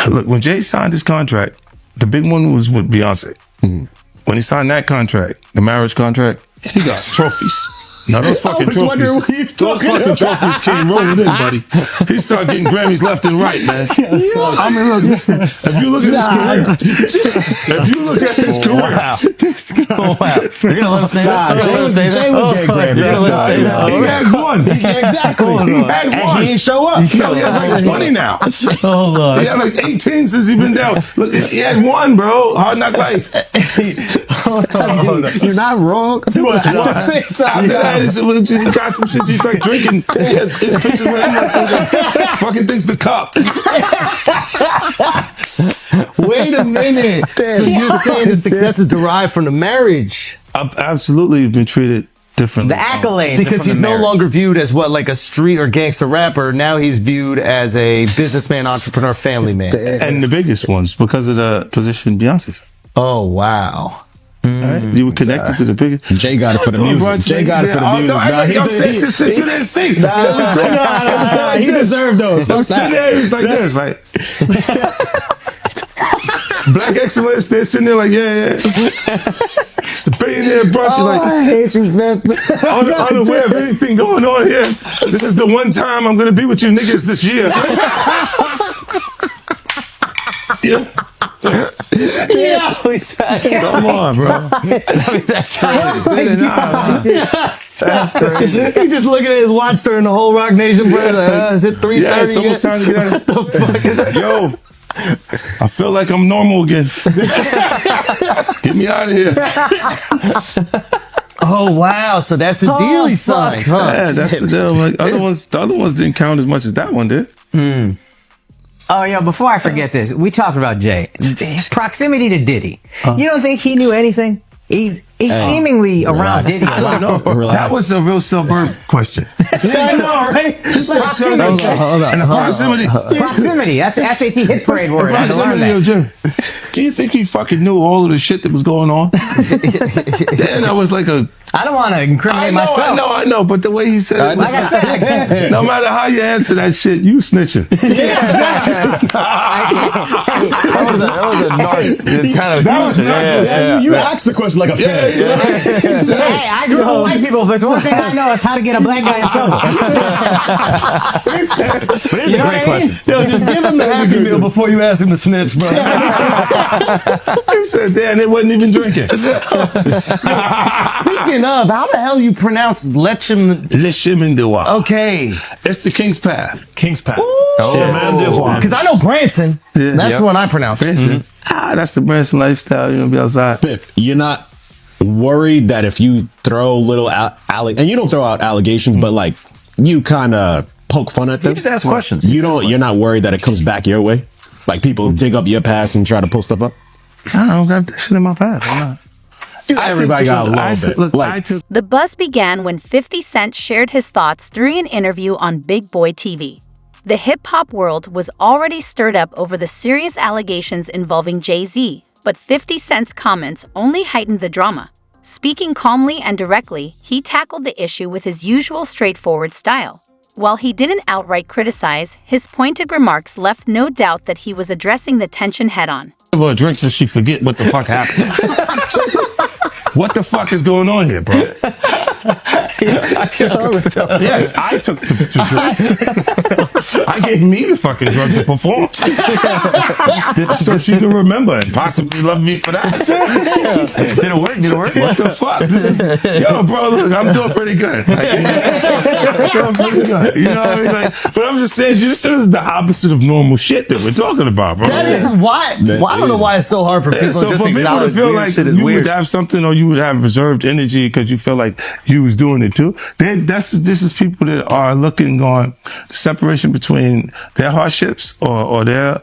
Look, when Jay signed his contract, the big one was with Beyonce. Mm-hmm. When he signed that contract, the marriage contract, he got trophies. Now those fucking trophies, trophies came rolling in, buddy. He started getting Grammys left and right, man. I mean, look, if you look at his career, You're gonna let him say that? Jay was getting Grammys. He had one. Exactly. He had one. And he didn't show up. He has like 20 now. Oh, Lord. He had like 18 since he been down. Look, he had one, bro. Hard Knock Life. You're not wrong. He was one. At the same time, he got them shits. He's like drinking. His pictures with him like fucking thinks the cup. Wait a minute. So you're saying the success is derived from the marriage? Absolutely, been treated differently. The accolades. Because he's no longer viewed as what, like a street or gangster rapper. Now he's viewed as a businessman, entrepreneur, family man. And the biggest ones because of the position Beyonce's. Oh, wow. Right? You were connected to the biggest. Jay got it for the music. Jay got it for the music. You didn't see. He deserved those. I'm sitting there, it's like this, like Black excellence. They're sitting there like, yeah. It's the billionaire brunch. You're like, I hate you, man. Unaware of anything going on here. This is the one time I'm gonna be with you niggas this year. Yeah. Come on, bro. I mean, that's crazy. That's crazy. He just looking at his watch during the whole Rock Nation, bro. Like, is it 3:30? Yeah, it's almost time to get out of here. What the fuck is that? Yo, I feel like I'm normal again. Get me out of here. Oh, wow. So that's the deal he signed, huh? Yeah, that's the deal. Like, the other ones didn't count as much as that one did. Oh, yeah, before I forget this, we talked about Jay. Proximity to Diddy. You don't think he knew anything? He's seemingly around Diddy. I don't know. That was a real suburb question. I know, right? Proximity. And the proximity. Proximity. That's the SAT hit parade word. I had to learn that. Do you think he fucking knew all of the shit that was going on? Then I was like I don't want to incriminate myself. I know, but the way he said it, like I said, no matter how you answer that shit, you snitching. That was a nice kind of. You asked the question like a fan. hey, I grew up with white people. If there's one thing I know, is how to get a black guy in trouble. But it's a great question. Yo, just give him the Happy Meal before you ask him to snitch, bro. He said, damn, they wasn't even drinking. Speaking of, how the hell you pronounce Lechem? Lechemin-de-Roi. Okay. It's the King's Path. King's Path. Because I know Branson. Yeah. That's the one I pronounce. Branson. That's the Branson lifestyle. You're going to be outside. Biff, you're not worried that if you throw little and you don't throw out allegations, but like you kind of poke fun at them. You just ask questions. You're not worried that it comes back your way? Like people dig up your past and try to pull stuff up? I don't got that shit in my past. I'm not. Everybody got a little bit. The buzz began when 50 Cent shared his thoughts during an interview on Big Boy TV. The hip-hop world was already stirred up over the serious allegations involving Jay-Z, but 50 Cent's comments only heightened the drama. Speaking calmly and directly, he tackled the issue with his usual straightforward style. While he didn't outright criticize, his pointed remarks left no doubt that he was addressing the tension head-on. Give her a drink so she forget what the fuck happened. What the fuck is going on here, bro? Yes, I took the drink. I gave me the fucking drug to perform. So she can remember and possibly love me for that. Did it work? What the fuck? Yo, bro, look, I'm doing pretty good. You know what I mean? Like, but I'm just saying, this is the opposite of normal shit that we're talking about, bro. That is why. I don't know why it's so hard for people So just for people to feel like you would have something or you would have reserved energy because you feel like you was doing it too. This is people that are looking on separation between their hardships or their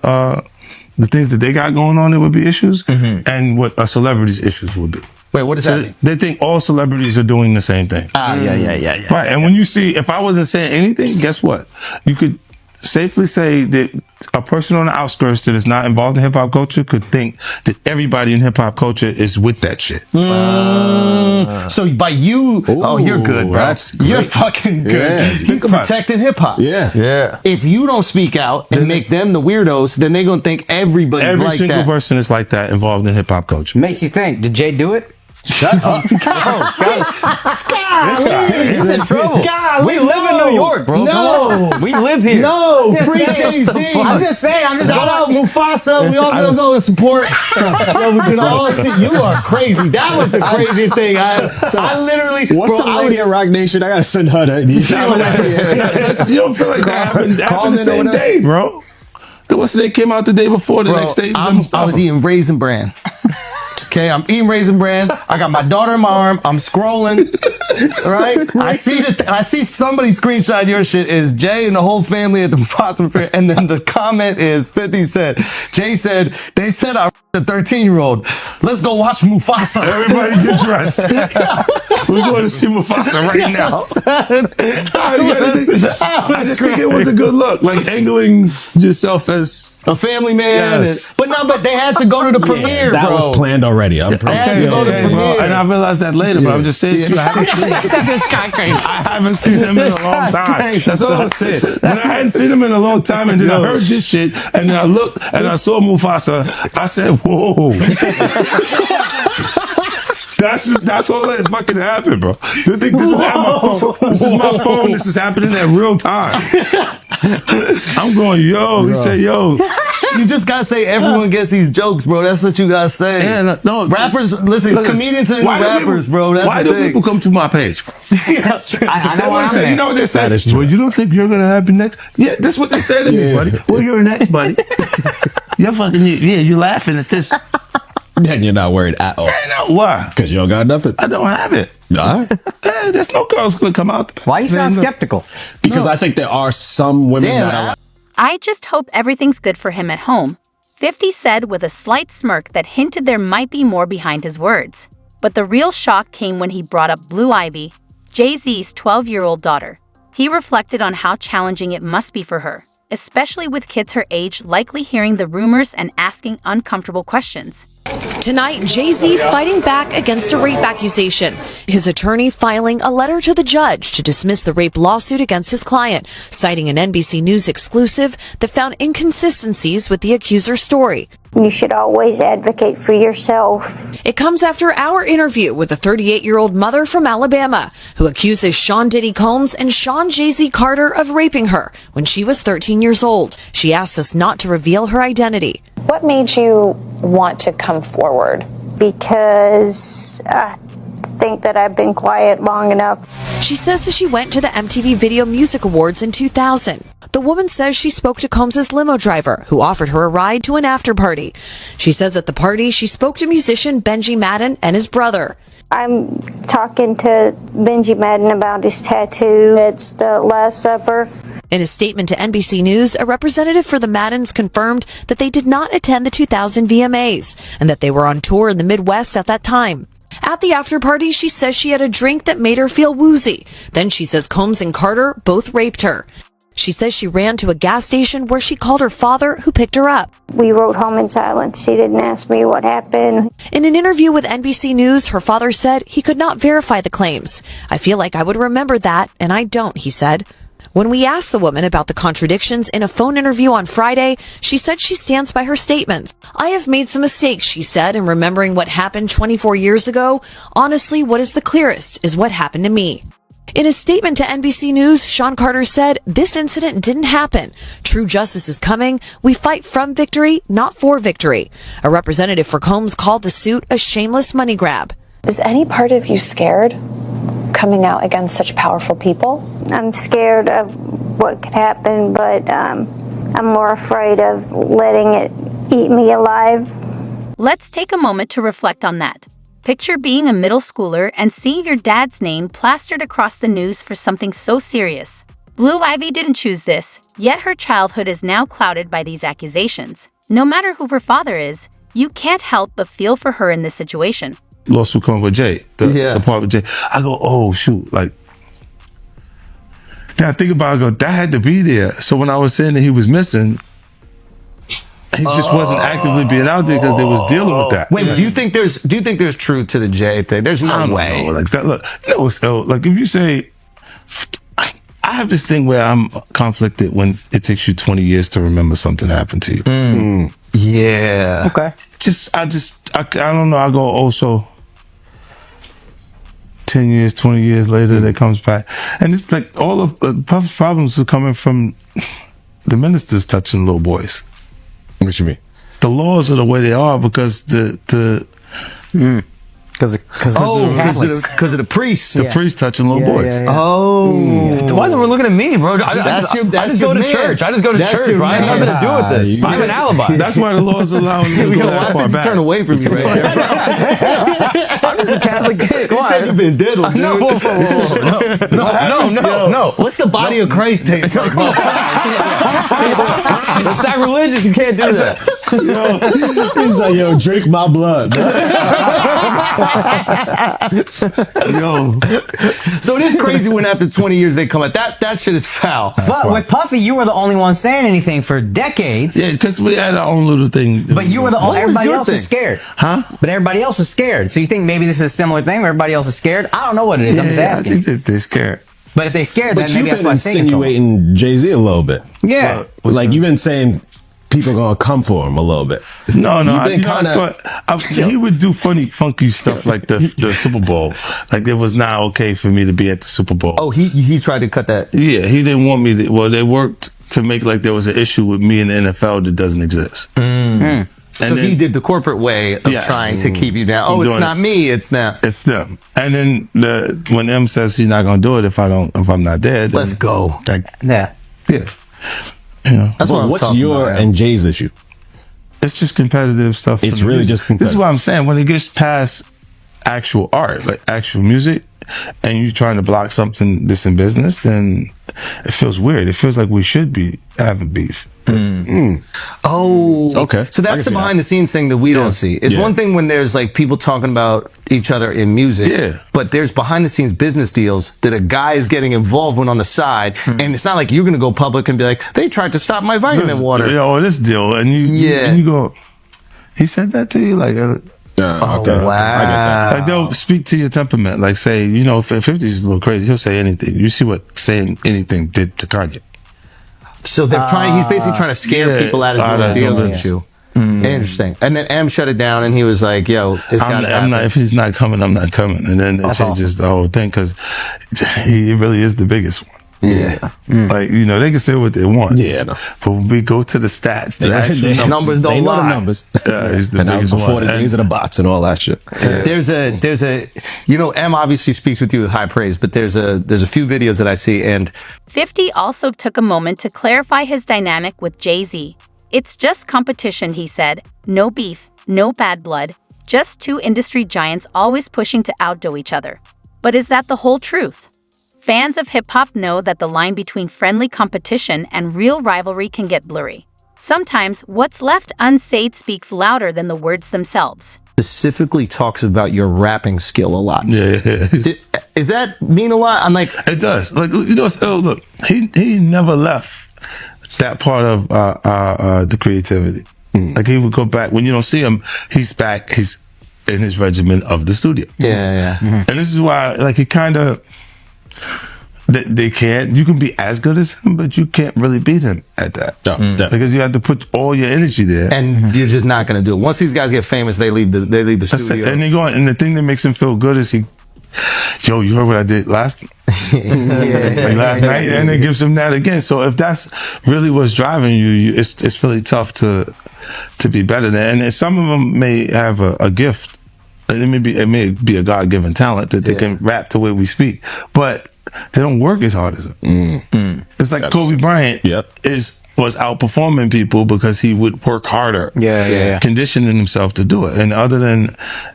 the things that they got going on that would be issues and what a celebrity's issues would be. Wait, what does that mean? They think all celebrities are doing the same thing. Yeah. Right. And when you see, if I wasn't saying anything, guess what? You could safely say that a person on the outskirts that is not involved in hip hop culture could think that everybody in hip hop culture is with that shit. So by you, you're good, bro. You're fucking good. Yeah. He's protecting hip hop. Yeah. If you don't speak out and make them the weirdos, then they're gonna think everybody's Every like single that. person is like that involved in hip hop culture. Makes you think, did Jay do it? Shut up. He's in trouble. We live in New York, bro. No. We live here. No, Just free saying. Jay-Z. I'm just saying. Shout out Mufasa. We all gonna go and support. Yo, we're gonna all see. You are crazy. That was the craziest thing. I literally. What's the lady at Rock Nation? I gotta send her that. You don't feel like that happened the same day, bro. What's the day came out the day before, the next day? I was eating Raisin Bran. Okay, I'm eating Raisin Bran. I got my daughter in my arm. I'm scrolling. Right? I see somebody screenshot your shit is Jay and the whole family at the Mufasa Fair. And then the comment is 50 said, Jay said, they said I a 13-year-old. Let's go watch Mufasa. Everybody get dressed. We're going to see Mufasa right now. I just think it was a good look. Like angling yourself as a family man. Yes. But they had to go to the premiere, that bro. was planned already. I'm pretty bro. And I realized that later, but I'm just saying to you, I haven't seen him in a long time. That's all I'm saying. When I hadn't seen him in a long time, and then I heard this shit, and then I looked and I saw Mufasa, I said, whoa. That's all that fucking happened, bro. You think this is at my phone? This is my phone. This is happening at real time. I'm going, yo. He said, yo. You just gotta say everyone gets these jokes, bro. That's what you gotta say. Yeah, no, rappers, listen, comedians are the new rappers, bro. That's why the do thing. people come to my page, bro? That's true. I know what I'm You saying. know what they say? That is true. Well, you don't think you're gonna happen next? Yeah, that's what they say to me, buddy. Well, you're next, buddy. You're fucking, you're laughing at this. Then you're not worried at all. Why? Because you don't got nothing. I don't have it. All right. There's no girls gonna come out. Why you sound skeptical? Because I think there are some women that are like, I just hope everything's good for him at home, 50 said with a slight smirk that hinted there might be more behind his words. But the real shock came when he brought up Blue Ivy, Jay-Z's 12-year-old daughter. He reflected on how challenging it must be for her, especially with kids her age likely hearing the rumors and asking uncomfortable questions. Tonight, Jay-Z fighting back against a rape accusation. His attorney filing a letter to the judge to dismiss the rape lawsuit against his client, citing an NBC News exclusive that found inconsistencies with the accuser's story. You should always advocate for yourself. It comes after our interview with a 38-year-old mother from Alabama who accuses Sean Diddy Combs and Sean Jay-Z Carter of raping her when she was 13 years old. She asked us not to reveal her identity. What made you want to come forward? Because I think that I've been quiet long enough. She says that she went to the MTV Video Music Awards in 2000. The woman says she spoke to Combs' limo driver, who offered her a ride to an after party. She says at the party, she spoke to musician Benji Madden and his brother. I'm talking to Benji Madden about his tattoo. It's the Last Supper. In a statement to NBC News, a representative for the Maddens confirmed that they did not attend the 2000 VMAs and that they were on tour in the Midwest at that time. At the after party, she says she had a drink that made her feel woozy. Then she says Combs and Carter both raped her. She says she ran to a gas station where she called her father, who picked her up. We rode home in silence. She didn't ask me what happened. In an interview with NBC News, her father said he could not verify the claims. I feel like I would remember that, and I don't, he said. When we asked the woman about the contradictions in a phone interview on Friday, she said she stands by her statements. I have made some mistakes, she said, in remembering what happened 24 years ago. Honestly, what is the clearest is what happened to me. In a statement to NBC News, Sean Carter said, "This incident didn't happen. True justice is coming. We fight from victory, not for victory." A representative for Combs called the suit a shameless money grab. Is any part of you scared coming out against such powerful people? I'm scared of what could happen, but I'm more afraid of letting it eat me alive. Let's take a moment to reflect on that. Picture being a middle schooler and seeing your dad's name plastered across the news for something so serious. Blue Ivy didn't choose this, yet her childhood is now clouded by these accusations. No matter who her father is, you can't help but feel for her in this situation. Lawsuit coming with Jay, the part with Jay. I go, oh shoot, like Then I think about it, I go, that had to be there. So when I was saying that he was missing, he just wasn't actively being out there because they was dealing with that. Wait, do you think there's truth to the Jay thing? There's no way. Know, like that, look, you know what's like if you say, I have this thing where I'm conflicted when it takes you 20 years to remember something happened to you. Yeah. Okay. I don't know. I go also 10 years, 20 years later, that comes back. And it's like all of Puff's problems are coming from the ministers touching little boys. What you mean? The laws are the way they are because Because of the priests. the priests touching little boys. Oh. Why are we looking at me, bro? I That's just go to church. I just go to church, right? I have nothing to do with this. I have an alibi. That's why the laws allow them to go that far back. Turn away from you right there. I'm just a Catholic kid. Come on. You've been diddled, dude. No. What's the body of Christ taste like? It's sacrilegious. You can't do that. He's like, yo, drink my blood. Yo, So it is crazy when after 20 years they come out. That shit is foul. But with Puffy, you were the only one saying anything for decades. yeah, because we had our own little thing. But you were the only. Everybody else is scared. Huh? But everybody else is scared. So you think maybe this is a similar thing where everybody else is scared? I don't know what it is. I'm just I asking. think that they're scared. But if they're scared, But then maybe you've that's been why I'm thinking. insinuating Jay-Z a little bit. Yeah. Like, you've been saying people gonna come for him a little bit. No, You've I been kinda- thought he would do funky stuff like the Super Bowl. Like it was not okay for me to be at the Super Bowl. Oh, he tried to cut that. Yeah, he didn't want me to. Well, they worked to make like there was an issue with me in the NFL that doesn't exist. And So he did the corporate way of Yes. trying to keep you down. Oh, I'm it's doing not me. It's now. It's them. And then when M says he's not gonna do it if I'm not there, then Let's go. Like, Yeah. yeah, you know, That's what I'm What's talking your about. and Jay's issue? it's just competitive stuff. It's for the really music. just competitive. This is what I'm saying. When it gets past actual art, like actual music, and you're trying to block something that's in business, then it feels weird. It feels like we should be having beef. Oh, Okay. So I can that's the see behind the scenes thing that we don't see. It's Yeah. one thing when there's like people talking about each other in music, Yeah. but there's behind the scenes business deals that a guy is getting involved with on the side, and it's not like you're going to go public and be like, they tried to stop my vitamin water. Yeah, or this deal, and you go, he said that to you, like. Okay. wow. I get that. Like they'll speak to your temperament. Like say, you know, if 50 is a little crazy, he'll say anything. You see what saying anything did to Kanye. So they're trying. He's basically trying to scare yeah, people out of out doing of deals doing with you. Interesting. And then M shut it down, and he was like, "Yo, it's got to happen." If he's not coming, I'm not coming. And then it changes the whole thing because he really is the biggest one. Yeah. Like, you know, they can say what they want. Yeah, no. But when we go to the stats, the actual Numbers don't They know the lie. numbers. he's the And that was biggest before one. the days of the bots and all that shit. There's a, you know, M obviously speaks with you with high praise, but there's a few videos that I see, and 50 also took a moment to clarify his dynamic with Jay-Z. It's just competition, he said. No beef, no bad blood, just two industry giants always pushing to outdo each other. But is that the whole truth? Fans of hip-hop know that the line between friendly competition and real rivalry can get blurry. Sometimes what's left unsaid speaks louder than the words themselves. specifically talks about your rapping skill a lot. Yeah. Is that mean a lot? I'm like, It does. Like, you know, so look, he never left that part of the creativity. Like, he would go back when you don't see him. He's back. He's in his regimen of the studio. yeah. And this is why, like, he kind of. They can't. You can be as good as him, but you can't really beat him at that. Because you have to put all your energy there. And you're just not going to do it. Once these guys get famous, they leave the studio. And they go. And the thing that makes him feel good is yo, you heard what I did last like last night, and it gives him that again. So if that's really what's driving you, it's really tough to be better than. And some of them may have a gift. It may be a God-given talent that they can rap the way we speak, but they don't work as hard as him. It's like Kobe Bryant was outperforming people because he would work harder, conditioning himself to do it. And other than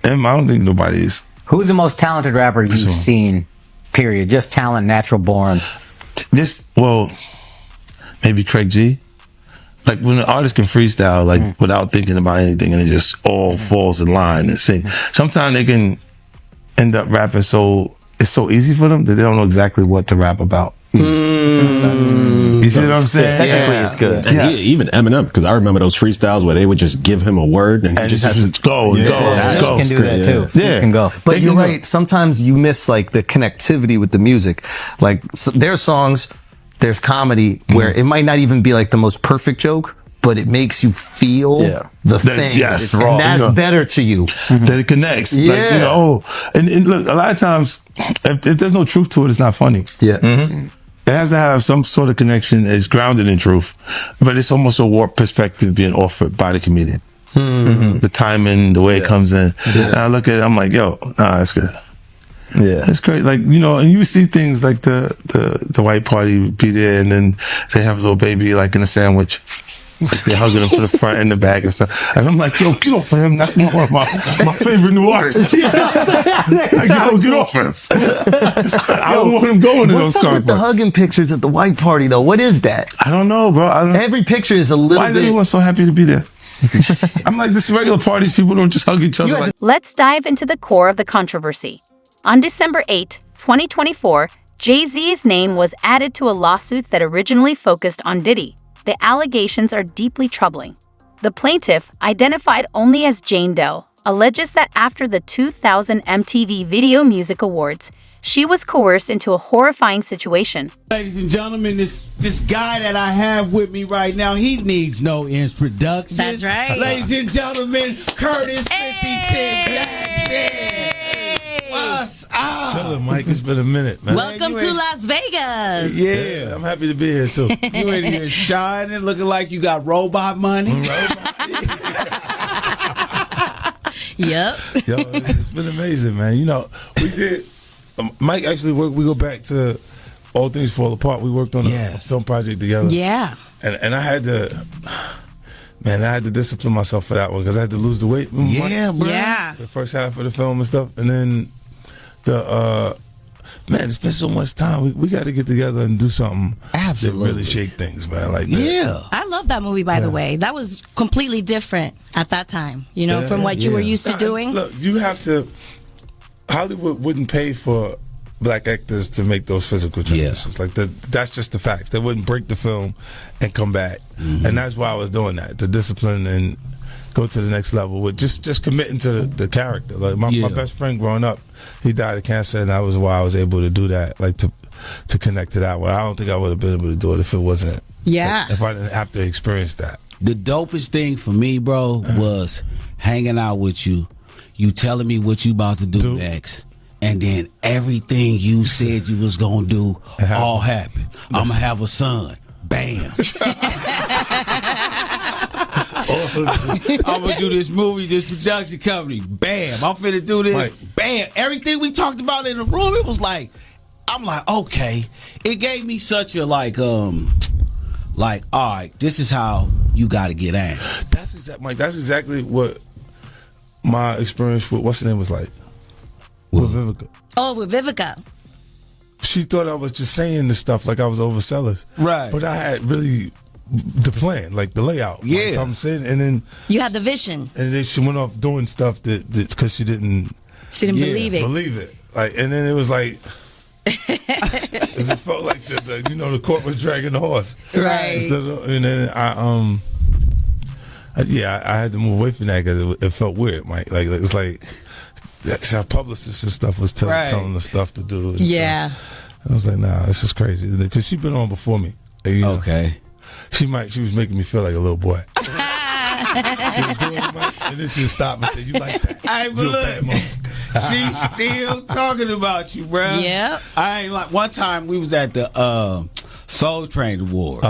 him, I don't think nobody is. Who's the most talented rapper you've seen? Period. Just talent, natural born. Maybe Craig G. Like when an artist can freestyle, like without thinking about anything, and it just all falls in line and sing. Sometimes they can end up rapping so it's so easy for them that they don't know exactly what to rap about. You see what I'm saying? Technically, it's good. And Yes. even Eminem, because I remember those freestyles where they would just give him a word and he just has to go. You can do that too. Yeah. You can go. But you're right. Sometimes you miss like the connectivity with the music. Like there's songs, there's comedy where it might not even be like the most perfect joke, but it makes you feel the thing. Yes, and that's better to you. That it connects. Yeah. Like, you know, and look, a lot of times, if there's no truth to it, it's not funny. Yeah. It has to have some sort of connection. It's grounded in truth, but it's almost a warped perspective being offered by the comedian. The timing, the way it comes in. And I look at it, I'm like, yo, nah, that's good. Yeah. It's great. Like, you know, and you see things like the white party be there and then they have a little baby like in a sandwich. They're hugging him for the front and the back and stuff. And I'm like, yo, get off of him. That's one of my favorite new artists. Like, yo, get off him. I don't want him going to those What's up with the hugging pictures at the white party though? What is that? I don't know, bro. Every picture is a little Why is bit. everyone so happy to be there? I'm like, this is regular parties. People don't just hug each other. Like, Let's dive into the core of the controversy. On December 8, 2024, Jay-Z's name was added to a lawsuit that originally focused on Diddy. The allegations are deeply troubling. The plaintiff, identified only as Jane Doe, alleges that after the 2000 MTV Video Music Awards, she was coerced into a horrifying situation. Ladies and gentlemen, this guy that I have with me right now, he needs no introduction. That's right. Ladies and gentlemen, Curtis 50 Cent Jackson. What's up? chilling, Mike. It's been a minute, man. Welcome to Las Vegas. Yeah. I'm happy to be here, too. You in here shining, looking like you got robot money. Yep. Yo, it's been amazing, man. You know, we did. Mike actually worked. We go back to All Things Fall Apart. We worked on a film project together. Yeah. And I had to, man, I had to discipline myself for that one because I had to lose the weight. Yeah, bro. Yeah. The first half of the film and stuff, and then man, it's been so much time. We got to get together and do something that really shake things, man. Like that. Yeah. I love that movie, by the way. That was completely different at that time, you know, from what you were used to doing. Look, you have to. Hollywood wouldn't pay for black actors to make those physical transitions. Like that's just the facts. They wouldn't break the film and come back, and that's why I was doing that, to discipline and go to the next level with just committing to the character. Like my best friend growing up, he died of cancer, and that was why I was able to do that. Like to connect to that one. I don't think I would have been able to do it if it wasn't. Yeah. If I didn't have to experience that. The dopest thing for me, bro, was hanging out with you. You telling me what you about to do next. And then everything you said you was going to do all happened. I'm going to have a son. Bam. I'm going to do this movie, this production company. Bam. I'm finna do this. Right. Bam. Everything we talked about in the room, it was like, I'm like, okay. It gave me such a like, all right, this is how you got to get angry. Mike, that's exactly what my experience with what's the name was like. With Vivica. Oh, with Vivica. She thought I was just saying this stuff like I was overzealous. Right. But I had really the plan, like the layout. Yeah. Like, so I'm saying, and then You had the vision. and then she went off doing stuff that because she didn't Believe it. believe it. Like, and then it was like it felt like the court was dragging the horse. Right. And then I had to move away from that because it felt weird, Mike. Like it's like our publicist and stuff was telling the stuff to do. Yeah. I was like, nah, this is crazy because she'd been on before me. You know? Okay. She was making me feel like a little boy. She was doing it, Mike, and then she would stop and say, "You like that? Hey, but You a bad look, motherfucker." she's still talking about you, bro. Yeah. I ain't like one time we was at the Soul Train Awards.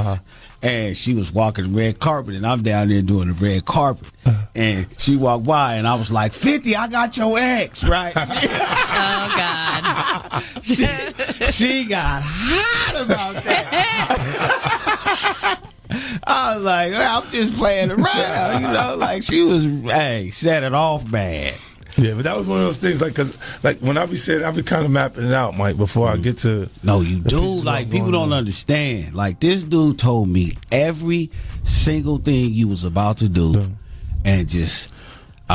And she was walking the red carpet, and I'm down there doing the red carpet. And she walked by, and I was like, 50, I got your ex, right? Oh, God. She got hot about that. I was like, well, I'm just playing around, like she was, set it off bad. Yeah, but that was one of those things, because when I be saying, I be kind of mapping it out, Mike, before I get to. No, you do. Like, people don't understand. Like, this dude told me every single thing you was about to do, and just,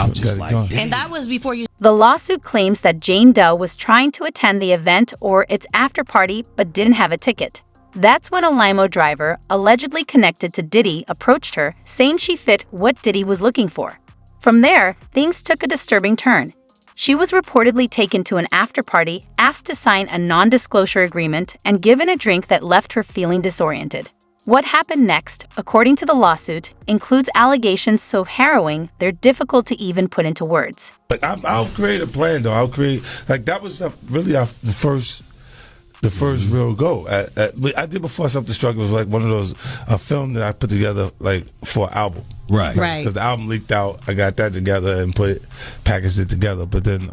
I'm just like, damn. And that was before you. The lawsuit claims that Jane Doe was trying to attend the event or its after party but didn't have a ticket. That's when a limo driver, allegedly connected to Diddy, approached her, saying she fit what Diddy was looking for. From there, things took a disturbing turn. She was reportedly taken to an after party, asked to sign a non-disclosure agreement, and given a drink that left her feeling disoriented. What happened next, according to the lawsuit, includes allegations so harrowing they're difficult to even put into words. Like I'll create a plan though. I'll create that was really the first real go. I did before Self-Destruct was like one of those a film that I put together like for an album. Right. Because the album leaked out, I got that together and packaged it together. But then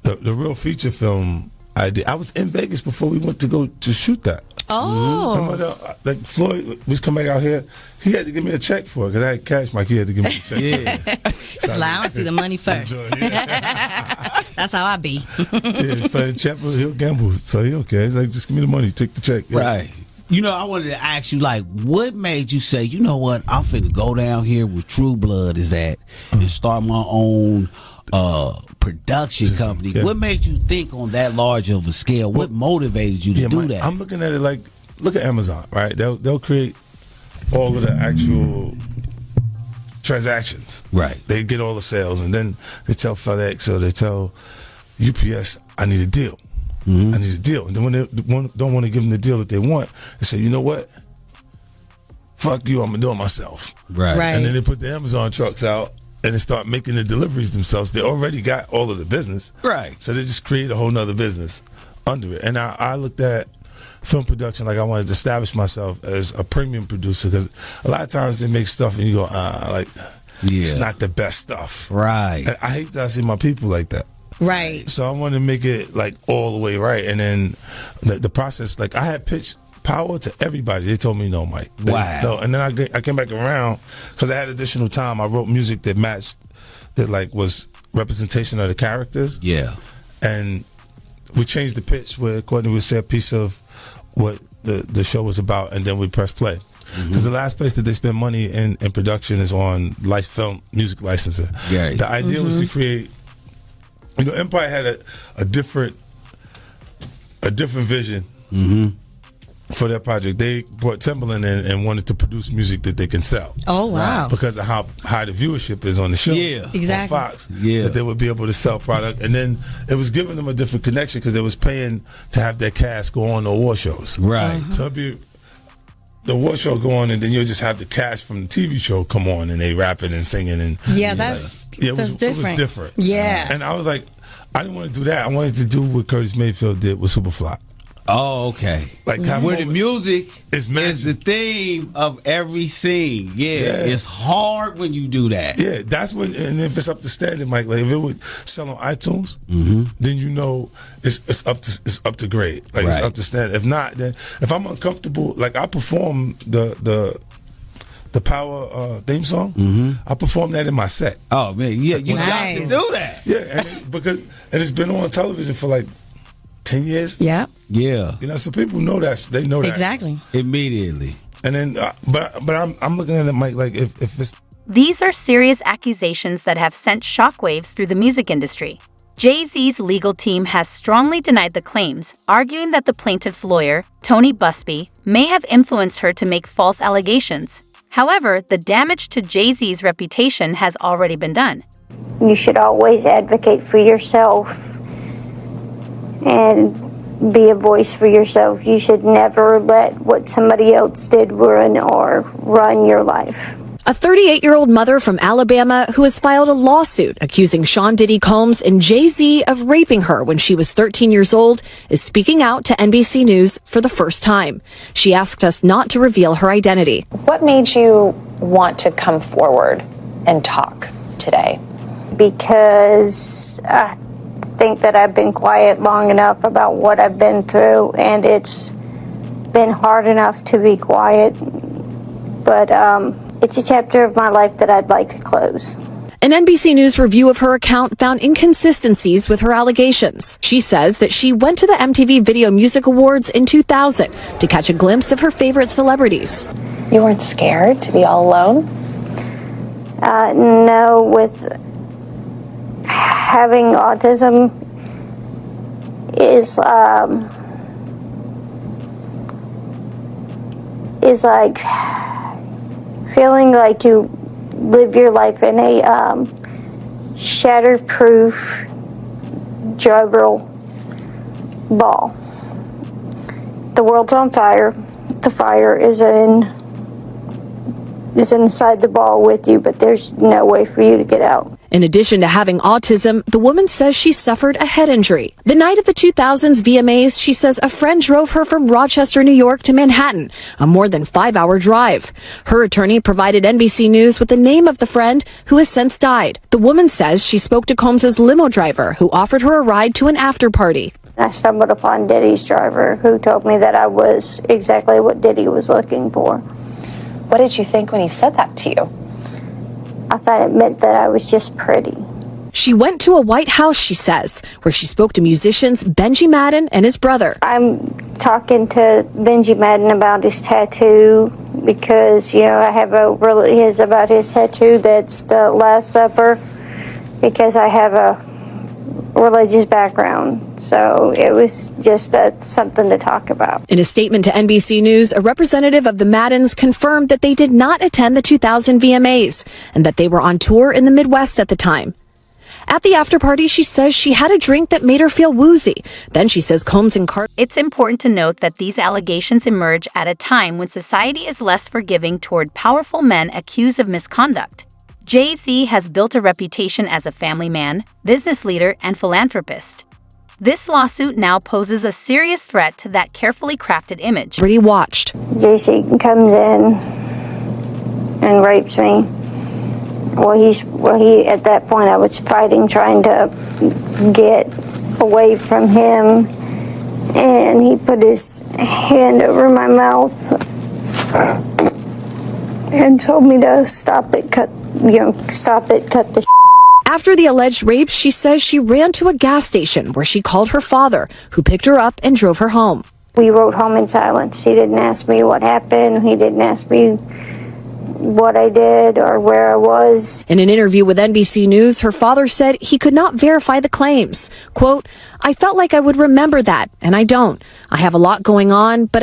the real feature film I did. I was in Vegas before we went to go to shoot that. Oh. Like Floyd was coming out here, he had to give me a check for it because I had cash. Mike, he had to give me a check. Yeah. So I want to see the money first. That's how I be. Yeah, for Champ, he'll gamble, so he okay. He's like, just give me the money, take the check. Yeah. Right. You know, I wanted to ask you, like, what made you say, you know what, I'm finna go down here with True Blood is at and start my own production company. Yeah. What made you think on that large of a scale? What motivated you to do that? I'm looking at it like, look at Amazon, right? They'll create all of the actual transactions. Right. They get all the sales, and then they tell FedEx or they tell UPS, I need a deal. Mm-hmm. I need a deal. And then when they don't want to give them the deal that they want, they say, you know what? Fuck you, I'm going to do it myself. Right. And then they put the Amazon trucks out and they start making the deliveries themselves. They already got all of the business. Right. So they just create a whole nother business under it. And I looked at film production like I wanted to establish myself as a premium producer because a lot of times they make stuff and you go, it's not the best stuff. Right. And I hate that I see my people like that. Right. So I wanted to make it like all the way right. And then the process, like I had pitched Power to everybody. They told me no, Mike. Wow. No. And then I came back around because I had additional time. I wrote music that matched, that like was representation of the characters. Yeah. And we changed the pitch where Courtney would say a piece of what the show was about, and then we press play. Because the last place that they spend money in production is on film music licensing. Yeah. The idea was to create, you know, Empire had a different vision for their project. They brought Timbaland in and wanted to produce music that they can sell. Oh, wow. Because of how high the viewership is on the show. Yeah. Exactly. On Fox. Yeah. That they would be able to sell product. And then it was giving them a different connection because they was paying to have their cast go on the award shows. Right. So it'd be the award show go on, and then you'll just have the cast from the TV show come on, and they rapping and singing. And yeah, that's different. It was different. Yeah. And I was like, I didn't want to do that. I wanted to do what Curtis Mayfield did with Superfly. Oh, okay. Like where the music is the theme of every scene. Yeah, it's hard when you do that. Yeah, that's when, and if it's up to standard, Mike, like if it would sell on iTunes, then you know it's up to grade. Like it's up to standard. If not, then if I'm uncomfortable, like I perform the Power theme song, I perform that in my set. Oh man, yeah, you got to do that. Yeah, and it's been on television for like 10 years. Yeah. Yeah. You know, so people know that. They know that. Exactly. Immediately. And then, but I'm looking at it, Mike, like if it's... These are serious accusations that have sent shockwaves through the music industry. Jay-Z's legal team has strongly denied the claims, arguing that the plaintiff's lawyer, Tony Busby, may have influenced her to make false allegations. However, the damage to Jay-Z's reputation has already been done. You should always advocate for yourself and be a voice for yourself. You should never let what somebody else did ruin or run your life. A 38-year-old mother from Alabama who has filed a lawsuit accusing Sean Diddy Combs and Jay-Z of raping her when she was 13 years old is speaking out to NBC News for the first time. She asked us not to reveal her identity. What made you want to come forward and talk today? Because I think that I've been quiet long enough about what I've been through, and it's been hard enough to be quiet. But it's a chapter of my life that I'd like to close. An NBC News review of her account found inconsistencies with her allegations. She says that she went to the MTV Video Music Awards in 2000 to catch a glimpse of her favorite celebrities. You weren't scared to be all alone? No, with having autism is like feeling like you live your life in a shatterproof juggle ball. The world's on fire. The fire is inside the ball with you, but there's no way for you to get out. In addition to having autism, the woman says she suffered a head injury. The night of the 2000s VMAs, she says a friend drove her from Rochester, New York to Manhattan, a more than 5-hour drive. Her attorney provided NBC News with the name of the friend who has since died. The woman says she spoke to Combs's limo driver who offered her a ride to an after party. I stumbled upon Diddy's driver who told me that I was exactly what Diddy was looking for. What did you think when he said that to you? I thought it meant that I was just pretty. She went to a White House, she says, where she spoke to musicians Benji Madden and his brother. I'm talking to Benji Madden about his tattoo because, I have about his tattoo that's the Last Supper because I have a religious background. So it was just something to talk about. In a statement to NBC News, a representative of the Maddens confirmed that they did not attend the 2000 VMAs and that they were on tour in the Midwest at the time. At the after party, she says she had a drink that made her feel woozy. Then she says Combs and Carter. It's important to note that these allegations emerge at a time when society is less forgiving toward powerful men accused of misconduct. Jay-Z has built a reputation as a family man, business leader, and philanthropist. This lawsuit now poses a serious threat to that carefully crafted image. Pretty watched. Jay-Z comes in and rapes me. He at that point I was fighting, trying to get away from him, and he put his hand over my mouth and told me to stop it, cut the After the alleged rape, she says she ran to a gas station where she called her father, who picked her up and drove her home. We rode home in silence. He didn't ask me what happened. He didn't ask me what I did or where I was. In an interview with NBC News, her father said he could not verify the claims. Quote, I felt like I would remember that, and I don't. I have a lot going on, but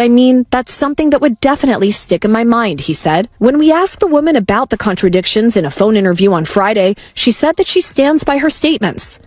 that's something that would definitely stick in my mind, he said. When we asked the woman about the contradictions in a phone interview on Friday, she said that she stands by her statements.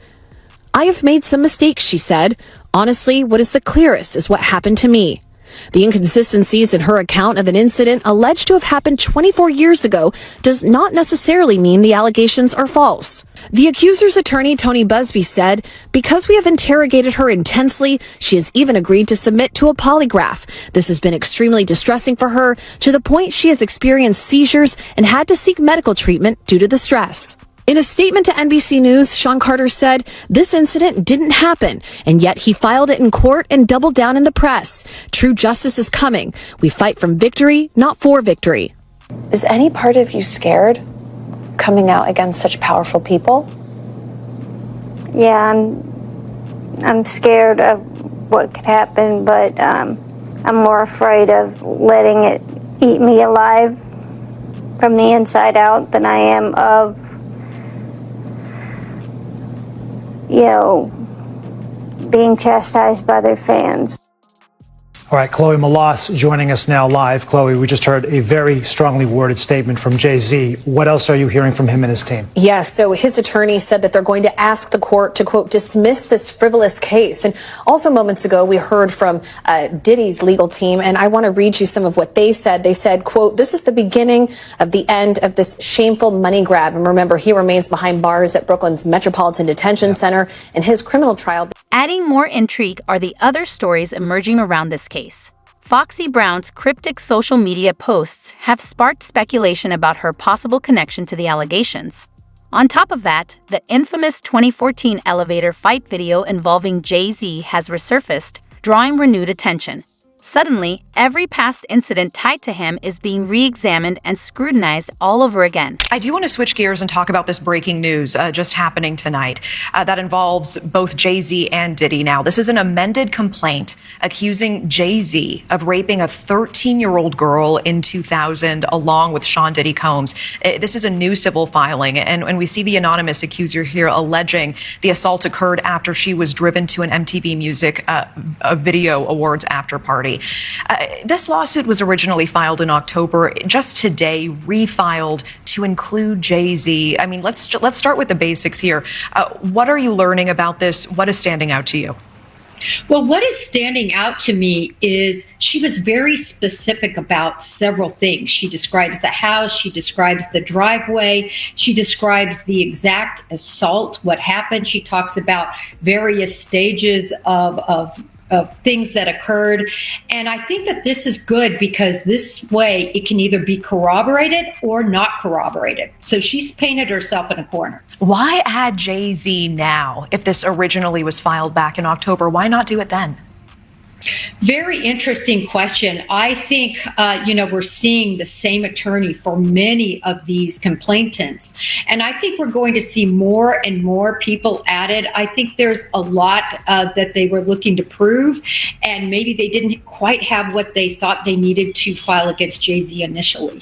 I have made some mistakes, she said. Honestly, what is the clearest is what happened to me. The inconsistencies in her account of an incident alleged to have happened 24 years ago does not necessarily mean the allegations are false. The accuser's attorney, Tony Busby, said, because we have interrogated her intensely, she has even agreed to submit to a polygraph. This has been extremely distressing for her, to the point she has experienced seizures and had to seek medical treatment due to the stress. In a statement to NBC News, Sean Carter said, this incident didn't happen, and yet he filed it in court and doubled down in the press. True justice is coming. We fight from victory, not for victory. Is any part of you scared coming out against such powerful people? Yeah, I'm scared of what could happen, but I'm more afraid of letting it eat me alive from the inside out than I am of being chastised by their fans. All right, Chloe Malas joining us now live. Chloe, we just heard a very strongly worded statement from Jay-Z. What else are you hearing from him and his team? Yes, so his attorney said that they're going to ask the court to, quote, dismiss this frivolous case. And also moments ago, we heard from Diddy's legal team, and I want to read you some of what they said. They said, quote, this is the beginning of the end of this shameful money grab. And remember, he remains behind bars at Brooklyn's Metropolitan Detention Center, and his criminal trial. Adding more intrigue are the other stories emerging around this case. Foxy Brown's cryptic social media posts have sparked speculation about her possible connection to the allegations. On top of that, the infamous 2014 elevator fight video involving Jay-Z has resurfaced, drawing renewed attention. Suddenly, every past incident tied to him is being re-examined and scrutinized all over again. I do want to switch gears and talk about this breaking news just happening tonight that involves both Jay-Z and Diddy. Now, this is an amended complaint accusing Jay-Z of raping a 13-year-old girl in 2000 along with Sean Diddy Combs. This is a new civil filing, and we see the anonymous accuser here alleging the assault occurred after she was driven to an MTV Music Video Awards after party. This lawsuit was originally filed in October, just today refiled to include Jay-Z. I mean, let's start with the basics here. What are you learning about this? What is standing out to you? Well, what is standing out to me is she was very specific about several things. She describes the house, she describes the driveway, she describes the exact assault, what happened. She talks about various stages of things that occurred. And I think that this is good because this way it can either be corroborated or not corroborated. So she's painted herself in a corner. Why add Jay-Z now if this originally was filed back in October? Why not do it then? Very interesting question. I think, we're seeing the same attorney for many of these complainants. And I think we're going to see more and more people added. I think there's a lot that they were looking to prove, and maybe they didn't quite have what they thought they needed to file against Jay-Z initially.